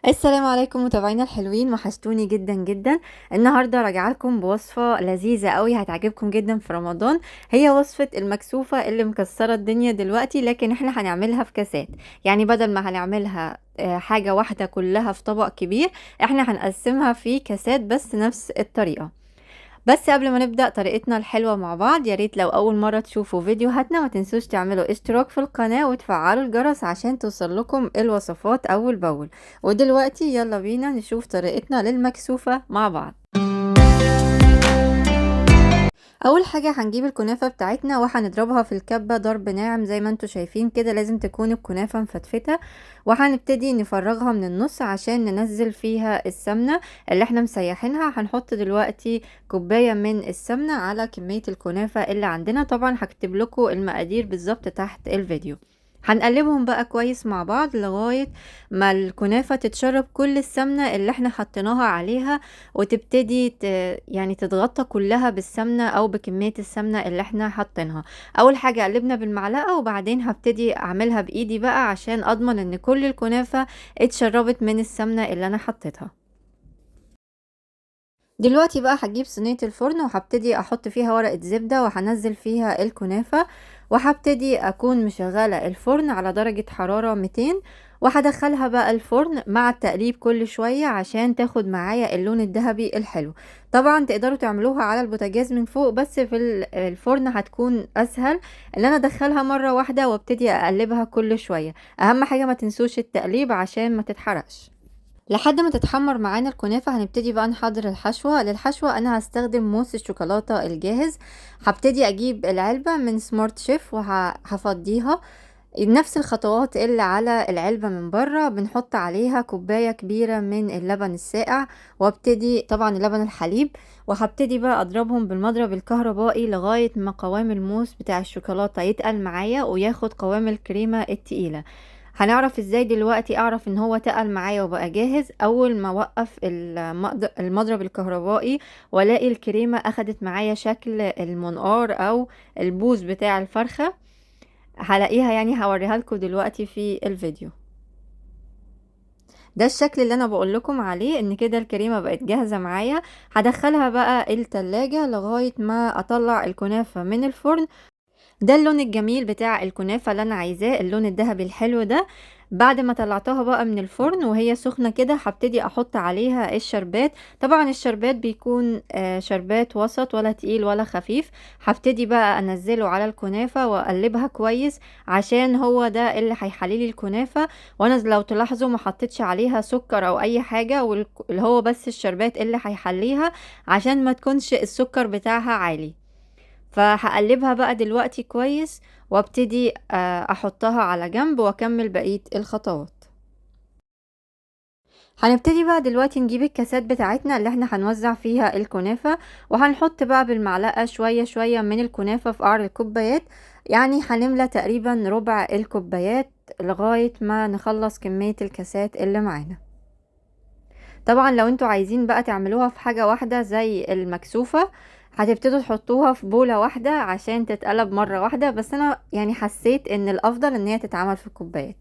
السلام عليكم متابعينا الحلوين، وحشتوني جدا جدا. النهارده راجعه لكم بوصفه لذيذه قوي هتعجبكم جدا في رمضان. هي وصفه المكسوفه اللي مكسره الدنيا دلوقتي، لكن احنا هنعملها في كاسات. يعني بدل ما هنعملها حاجه واحده كلها في طبق كبير، احنا هنقسمها في كاسات بس نفس الطريقه. بس قبل ما نبدأ طريقتنا الحلوة مع بعض، ياريت لو أول مرة تشوفوا فيديوهاتنا ما تنسوش تعملوا اشتراك في القناة وتفعلوا الجرس عشان توصل لكم الوصفات أول بأول. ودلوقتي يلا بينا نشوف طريقتنا للمكسوفة مع بعض. اول حاجة هنجيب الكنافة بتاعتنا وهنضربها في الكبة ضرب ناعم زي ما انتوا شايفين كده. لازم تكون الكنافة مفتفتة، وهنبتدي نفرغها من النص عشان ننزل فيها السمنة اللي احنا مسيحينها. هنحط دلوقتي كوباية من السمنة على كمية الكنافة اللي عندنا. طبعا هكتب لكم المقادير بالظبط تحت الفيديو. هنقلبهم بقى كويس مع بعض لغاية ما الكنافة تتشرب كل السمنة اللي احنا حطيناها عليها، وتبتدي يعني تتغطى كلها بالسمنة او بكمية السمنة اللي احنا حاطينها. اول حاجة قلبنا بالمعلقة، وبعدين هبتدي اعملها بايدي بقى عشان اضمن ان كل الكنافة اتشربت من السمنة اللي انا حطيتها. دلوقتي بقى هجيب صينية الفرن وهبتدي احط فيها ورقة زبدة وهنزل فيها الكنافة، وهبتدي اكون مشغلة الفرن على درجة حرارة 200، وهدخلها بقى الفرن مع التقليب كل شوية عشان تاخد معايا اللون الذهبي الحلو. طبعا تقدروا تعملوها على البوتاجاز من فوق، بس في الفرن هتكون اسهل ان انا ادخلها مرة واحدة وابتدي اقلبها كل شوية. اهم حاجة ما تنسوش التقليب عشان ما تتحرقش. لحد ما تتحمر معانا الكنافة هنبتدي بقى نحضر الحشوة. للحشوة انا هستخدم موس الشوكولاتة الجاهز. هبتدي اجيب العلبة من سمارت شيف وهفضيها نفس الخطوات اللي على العلبة من بره. بنحط عليها كوباية كبيرة من اللبن الساقع، وابتدي طبعا اللبن الحليب، وهبتدي بقى اضربهم بالمضرب الكهربائي لغاية ما قوام الموس بتاع الشوكولاتة يتقل معايا وياخد قوام الكريمة التقيلة. هنعرف ازاي دلوقتي اعرف ان هو تقل معايا وبقى جاهز؟ اول ما اوقف المضرب الكهربائي والاقي الكريمة اخدت معايا شكل المنقار او البوز بتاع الفرخة. هلاقيها يعني هوريها لكم دلوقتي في الفيديو. ده الشكل اللي انا بقول لكم عليه، ان كده الكريمة بقت جاهزة معايا. هدخلها بقى التلاجة لغاية ما اطلع الكنافة من الفرن. ده اللون الجميل بتاع الكنافة اللي انا عايزاه، اللون الذهبي الحلو ده. بعد ما طلعتها بقى من الفرن وهي سخنة كده هبتدي احط عليها الشربات. طبعا الشربات بيكون شربات وسط، ولا تقيل ولا خفيف. هبتدي بقى انزله على الكنافة واقلبها كويس عشان هو ده اللي هيحليلي الكنافة. وانا لو تلاحظوا ما حطيتش عليها سكر او اي حاجة، واللي هو بس الشربات اللي هيحليها عشان ما تكونش السكر بتاعها عالي. فهقلبها بقى دلوقتي كويس، وابتدي احطها على جنب واكمل بقية الخطوات. هنبتدي بقى دلوقتي نجيب الكاسات بتاعتنا اللي احنا هنوزع فيها الكنافة، وهنحط بقى بالمعلقة شوية شوية من الكنافة في قعر الكوبايات. يعني هنملى تقريبا ربع الكوبايات لغاية ما نخلص كمية الكاسات اللي معانا. طبعا لو انتوا عايزين بقى تعملوها في حاجة واحدة زي المكسوفة، هتبتدوا تحطوها في بولة واحدة عشان تتقلب مرة واحدة، بس انا يعني حسيت ان الافضل ان هي تتعمل في الكوبايات.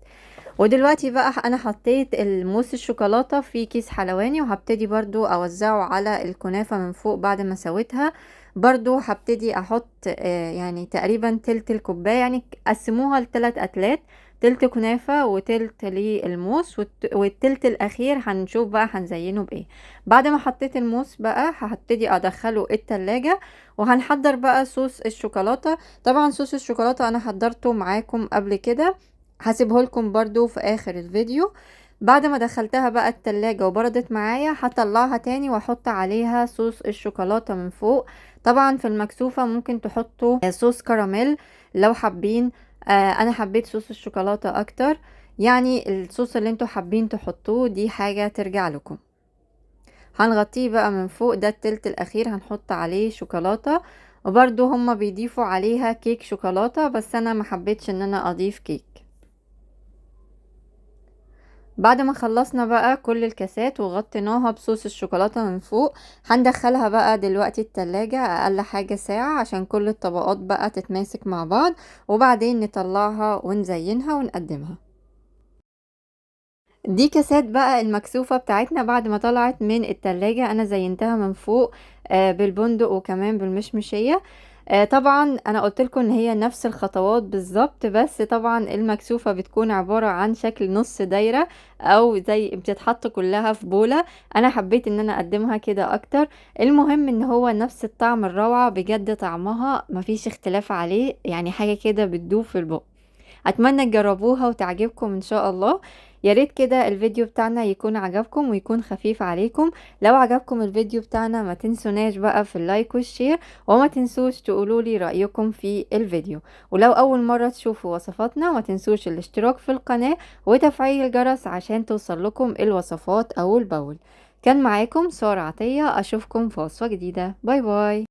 ودلوقتي بقى انا حطيت الموس الشوكولاتة في كيس حلواني، وهبتدي برضو اوزعه على الكنافة من فوق بعد ما سويتها. برضو هبتدي احط يعني تقريبا تلت الكوباية، يعني قسموها لثلاث اتلات: تلت كنافة وتلت للموس، والتلت الاخير هنشوف بقى هنزينه بايه. بعد ما حطيت الموس بقى هبتدي ادخله التلاجة، وهنحضر بقى صوص الشوكولاتة. طبعا صوص الشوكولاتة انا حضرته معاكم قبل كده، هسيبه لكم برضو في اخر الفيديو. بعد ما دخلتها بقى التلاجة وبردت معايا هطلعها تاني واحط عليها صوص الشوكولاتة من فوق. طبعا في المكسوفة ممكن تحطوا صوص كراميل لو حابين. انا حبيت صوص الشوكولاتة اكتر. يعني الصوص اللي انتوا حابين تحطوه دي حاجة ترجع لكم. هنغطيه بقى من فوق، ده التلت الاخير هنحط عليه شوكولاتة. وبرضو هما بيضيفوا عليها كيك شوكولاتة، بس انا ما حبيتش ان انا اضيف كيك. بعد ما خلصنا بقى كل الكاسات وغطيناها بصوص الشوكولاتة من فوق، هندخلها بقى دلوقتي التلاجة اقل حاجة ساعة عشان كل الطبقات بقى تتماسك مع بعض، وبعدين نطلعها ونزينها ونقدمها. دي كاسات بقى المكسوفة بتاعتنا بعد ما طلعت من التلاجة، انا زينتها من فوق بالبندق وكمان بالمشمشية. طبعا انا قلتلكم ان هي نفس الخطوات بالظبط، بس طبعا المكسوفة بتكون عبارة عن شكل نص دايرة او زي بتتحط كلها في بولة. انا حبيت ان انا اقدمها كده اكتر. المهم ان هو نفس الطعم الروعة بجد، طعمها مفيش اختلاف عليه، يعني حاجة كده بتدوب في البق. اتمنى تجربوها وتعجبكم ان شاء الله. يا ريت كده الفيديو بتاعنا يكون عجبكم ويكون خفيف عليكم. لو عجبكم الفيديو بتاعنا ما تنسوناش بقى في اللايك والشير، وما تنسوش تقولوا لي رأيكم في الفيديو. ولو اول مرة تشوفوا وصفاتنا ما تنسوش الاشتراك في القناة وتفعيل الجرس عشان توصل لكم الوصفات اول باول. كان معاكم سارة عطية، اشوفكم في وصفة جديدة. باي باي.